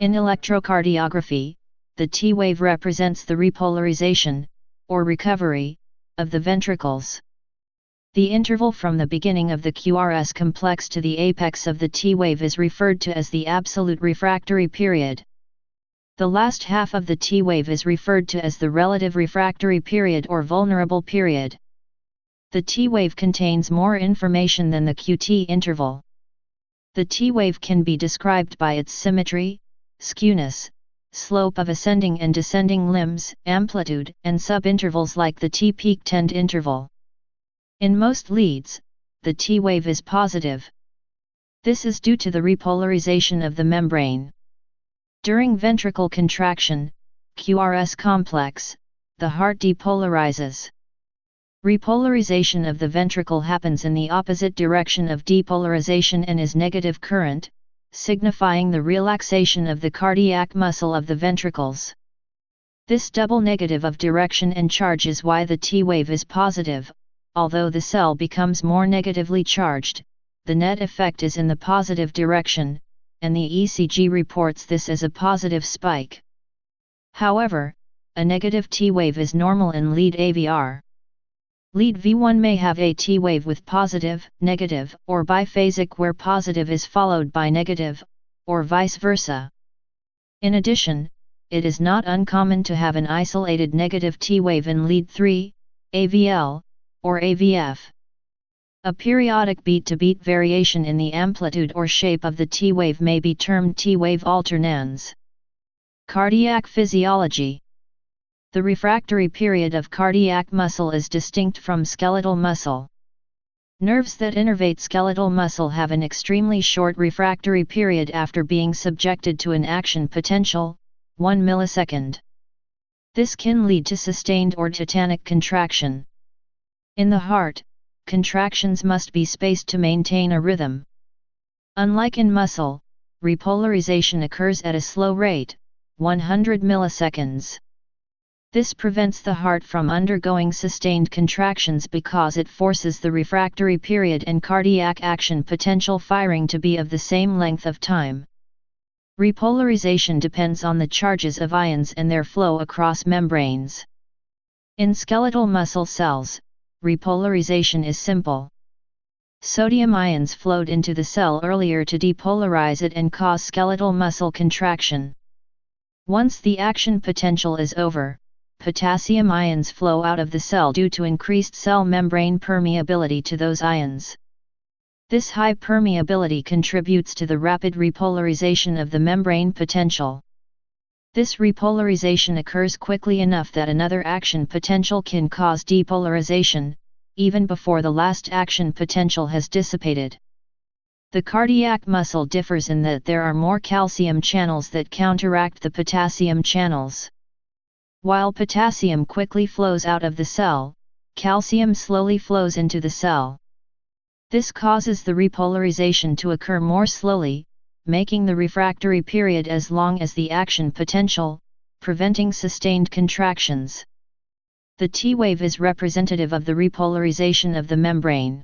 In electrocardiography, the T wave represents the repolarization, or recovery, of the ventricles. The interval from the beginning of the QRS complex to the apex of the T wave is referred to as the absolute refractory period. The last half of the T wave is referred to as the relative refractory period or vulnerable period. The T wave contains more information than the QT interval. The T wave can be described by its symmetry, skewness, slope of ascending and descending limbs, amplitude, and subintervals like the Tpeak tend interval. In most leads, the T wave is positive. This is due to the repolarization of the membrane. During ventricle contraction, QRS complex, the heart depolarizes. Repolarization of the ventricle happens in the opposite direction of depolarization and is negative current, signifying the relaxation of the cardiac muscle of the ventricles. This double negative of direction and charge is why the T wave is positive. Although the cell becomes more negatively charged, the net effect is in the positive direction, and the ECG reports this as a positive spike. However, a negative T wave is normal in lead AVR. Lead V1 may have a T wave with positive, negative, or biphasic where positive is followed by negative, or vice versa. In addition, it is not uncommon to have an isolated negative T wave in lead 3, AVL, or AVF. A periodic beat-to-beat variation in the amplitude or shape of the T wave may be termed T wave alternans. Cardiac physiology. The refractory period of cardiac muscle is distinct from skeletal muscle. Nerves that innervate skeletal muscle have an extremely short refractory period after being subjected to an action potential, 1 millisecond. This can lead to sustained or tetanic contraction. In the heart, contractions must be spaced to maintain a rhythm. Unlike in muscle, repolarization occurs at a slow rate, 100 milliseconds. This prevents the heart from undergoing sustained contractions because it forces the refractory period and cardiac action potential firing to be of the same length of time. Repolarization depends on the charges of ions and their flow across membranes. In skeletal muscle cells, repolarization is simple. Sodium ions flowed into the cell earlier to depolarize it and cause skeletal muscle contraction. Once the action potential is over, potassium ions flow out of the cell due to increased cell membrane permeability to those ions. This high permeability contributes to the rapid repolarization of the membrane potential. This repolarization occurs quickly enough that another action potential can cause depolarization, even before the last action potential has dissipated. The cardiac muscle differs in that there are more calcium channels that counteract the potassium channels. While potassium quickly flows out of the cell, calcium slowly flows into the cell. This causes the repolarization to occur more slowly, making the refractory period as long as the action potential, preventing sustained contractions. The T wave is representative of the repolarization of the membrane.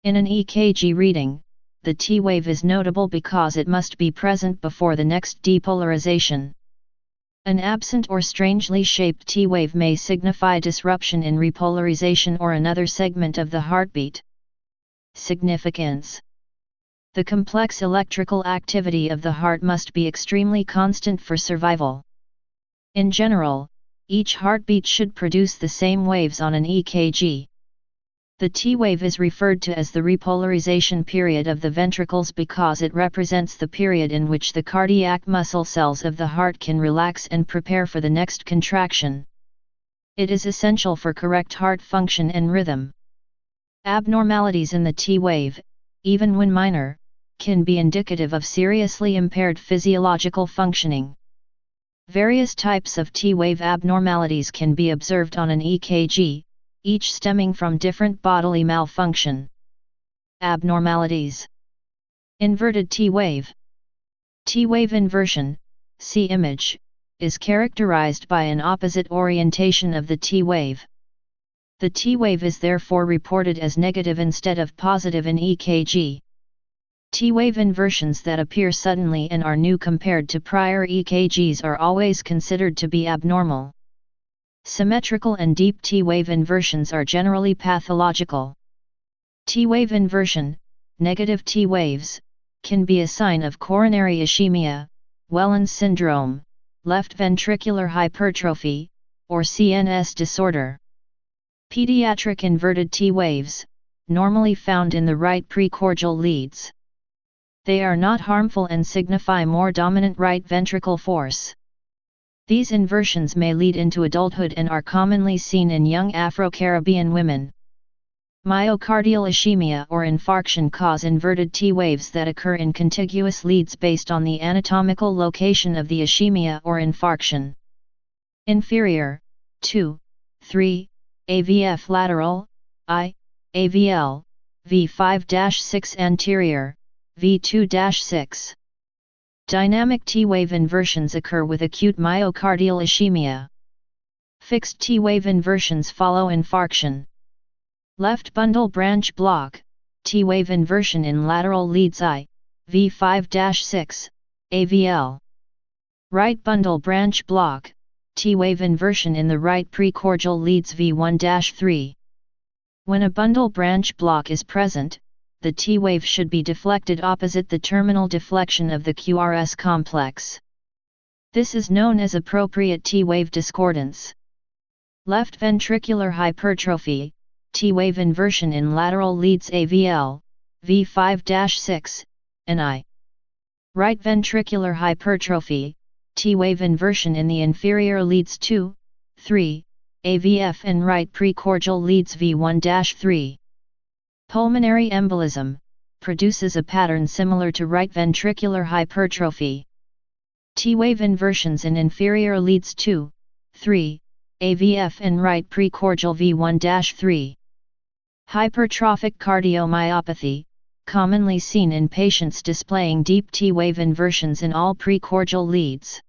In an EKG reading, the T wave is notable because it must be present before the next depolarization. An absent or strangely shaped T wave may signify disruption in repolarization or another segment of the heartbeat. Significance. The complex electrical activity of the heart must be extremely constant for survival. In general, each heartbeat should produce the same waves on an EKG. The T wave is referred to as the repolarization period of the ventricles because it represents the period in which the cardiac muscle cells of the heart can relax and prepare for the next contraction. It is essential for correct heart function and rhythm. Abnormalities in the T wave, even when minor, can be indicative of seriously impaired physiological functioning. Various types of T wave abnormalities can be observed on an EKG, each stemming from different bodily malfunction. Abnormalities. Inverted T wave. T wave inversion, see image, is characterized by an opposite orientation of the T wave. The T wave is therefore reported as negative instead of positive in EKG. T-wave inversions that appear suddenly and are new compared to prior EKGs are always considered to be abnormal. Symmetrical and deep T-wave inversions are generally pathological. T-wave inversion, negative T-waves, can be a sign of coronary ischemia, Wellens syndrome, left ventricular hypertrophy, or CNS disorder. Pediatric inverted T-waves, normally found in the right precordial leads. They are not harmful and signify more dominant right ventricle force. These inversions may lead into adulthood and are commonly seen in young Afro-Caribbean women. Myocardial ischemia or infarction cause inverted T waves that occur in contiguous leads based on the anatomical location of the ischemia or infarction. Inferior, 2, 3, AVF lateral, I, AVL, V5-6 anterior, V2-6. Dynamic T-wave inversions occur with acute myocardial ischemia. Fixed T-wave inversions follow infarction. Left bundle branch block, T-wave inversion in lateral leads I, V5-6, AVL. Right bundle branch block, T-wave inversion in the right precordial leads V1-3. When a bundle branch block is present, the T-wave should be deflected opposite the terminal deflection of the QRS complex. This is known as appropriate T-wave discordance. Left ventricular hypertrophy, T-wave inversion in lateral leads AVL, V5-6, and I. Right ventricular hypertrophy, T-wave inversion in the inferior leads 2, 3, AVF and right precordial leads V1-3. Pulmonary embolism produces a pattern similar to right ventricular hypertrophy. T-wave inversions in inferior leads 2, 3, AVF and right precordial V1-3. Hypertrophic cardiomyopathy, commonly seen in patients displaying deep T-wave inversions in all precordial leads.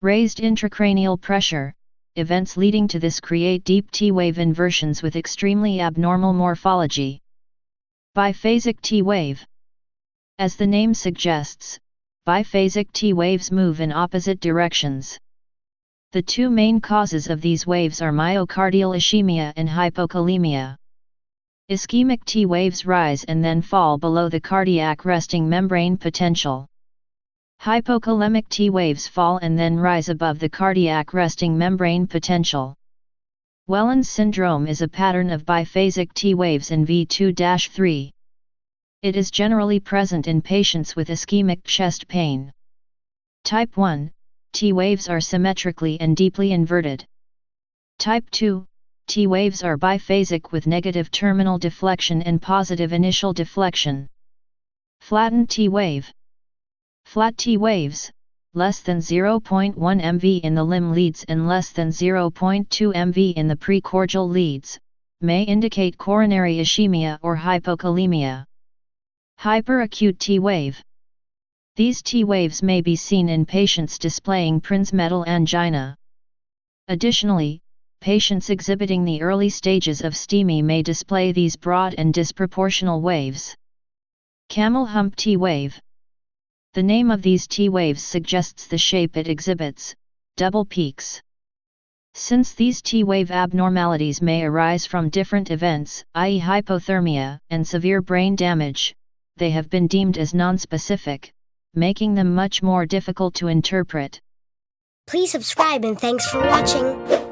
Raised intracranial pressure, events leading to this create deep T-wave inversions with extremely abnormal morphology. Biphasic T-wave. As the name suggests, biphasic T-waves move in opposite directions. The two main causes of these waves are myocardial ischemia and hypokalemia. Ischemic T waves rise and then fall below the cardiac resting membrane potential. Hypokalemic T waves fall and then rise above the cardiac resting membrane potential. Wellens syndrome is a pattern of biphasic T waves in V2-3. It is generally present in patients with ischemic chest pain. Type 1, T waves are symmetrically and deeply inverted. Type 2, T waves are biphasic with negative terminal deflection and positive initial deflection. Flattened T wave. Flat T waves, less than 0.1 mV in the limb leads and less than 0.2 mV in the precordial leads, may indicate coronary ischemia or hypokalemia. Hyperacute T wave. These T waves may be seen in patients displaying Prinzmetal angina. Additionally, patients exhibiting the early stages of STEMI may display these broad and disproportional waves. Camel hump T wave. The name of these T waves suggests the shape it exhibits, double peaks. Since these T wave abnormalities may arise from different events, i.e. hypothermia and severe brain damage, they have been deemed as nonspecific, making them much more difficult to interpret. Please subscribe and thanks for watching.